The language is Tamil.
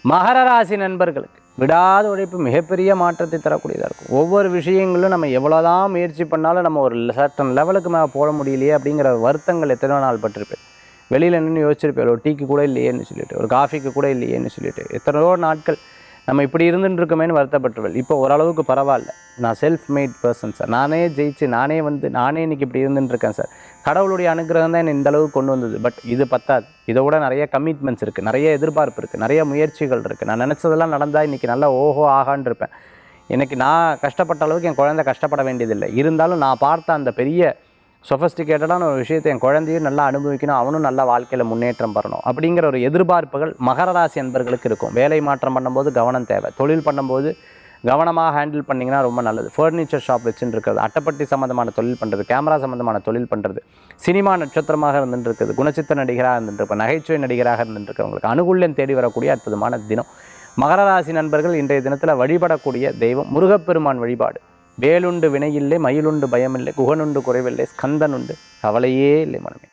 மகர ராசி நண்பர்களுக்கு விடாத உழைப்பு மிகப்பெரிய மாற்றத்தை தரக்கூடியதாக இருக்கும். ஒவ்வொரு விஷயங்களும் நம்ம எவ்வளோதான் முயற்சி பண்ணாலும் நம்ம ஒரு சர்டன் லெவலுக்கு மேலே போட முடியலையே அப்படிங்கிற வருத்தங்கள் எத்தனை நாள் பட்டிருப்பேன். வெளியில் நின்று யோசிச்சிருப்பேன், ஒரு டீக்கு கூட இல்லையேன்னு சொல்லிட்டு, ஒரு காஃபிக்கு கூட இல்லையேன்னு சொல்லிட்டு, எத்தனையோ நாட்கள் நம்ம இப்படி இருந்துட்டு இருக்கோமேன்னு வருத்தப்பட்டுருவேன். இப்போ ஓரளவுக்கு பரவாயில்ல, நான் செல்ஃப் மேட் பர்சன் சார், நானே ஜெயிச்சு நானே இன்றைக்கி இப்படி இருந்துட்டு இருக்கேன் சார். கடவுளுடைய அனுகிரகம் தான் என்னை இந்த அளவுக்கு கொண்டு வந்தது. பட் இது பத்தாது, இதை விட நிறைய கமிட்மெண்ட்ஸ் இருக்குது, நிறைய எதிர்பார்ப்பு இருக்குது, நிறைய முயற்சிகள் இருக்குது. நான் நினச்சதெல்லாம் நடந்தால் இன்றைக்கி நல்லா ஓஹோ ஆகான்னு இருப்பேன். எனக்கு நான் கஷ்டப்பட்ட அளவுக்கு என் குழந்தை கஷ்டப்பட வேண்டியதில்லை. இருந்தாலும் நான் பார்த்த அந்த பெரிய சொஃபஸ்டிகேட்டடான ஒரு விஷயத்தை என் குழந்தையும் நல்லா அனுபவிக்கணும், அவனும் நல்லா வாழ்க்கையில் முன்னேற்றம் பெறணும் அப்படிங்கிற ஒரு எதிர்பார்ப்புகள் மகர ராசி அன்பர்களுக்கு இருக்கும். வேலை மாற்றம் பண்ணும்போது கவனம் தேவை. தொழில் பண்ணும்போது கவனமாக ஹேண்டில் பண்ணிங்கன்னா ரொம்ப நல்லது. ஃபர்னிச்சர் ஷாப் வச்சுட்டு இருக்கிறது, அட்டைப்பட்டி சம்மந்தமான தொழில் பண்ணுறது, கேமரா சம்மந்தமான தொழில் பண்ணுறது, சினிமா நட்சத்திரமாக இருந்துட்டு இருக்குது, குணச்சித்திர நடிகராக இருந்துட்டு இருப்பேன், நகைச்சுவை நடிகராக இருந்துட்டு இருக்கவங்களுக்கு அனுகூல்யம் தேடி வரக்கூடிய அற்புதமான தினம். மகர ராசி நண்பர்கள் இன்றைய தினத்தில் வழிபடக்கூடிய தெய்வம் முருகப்பெருமான் வழிபாடு. வேலுண்டு வினையில்லை, மயிலுண்டு பயமில்லை, குகனுண்டு குறைவில்லை, ஸ்கந்தனுண்டு கவலையே இல்லை மனமே.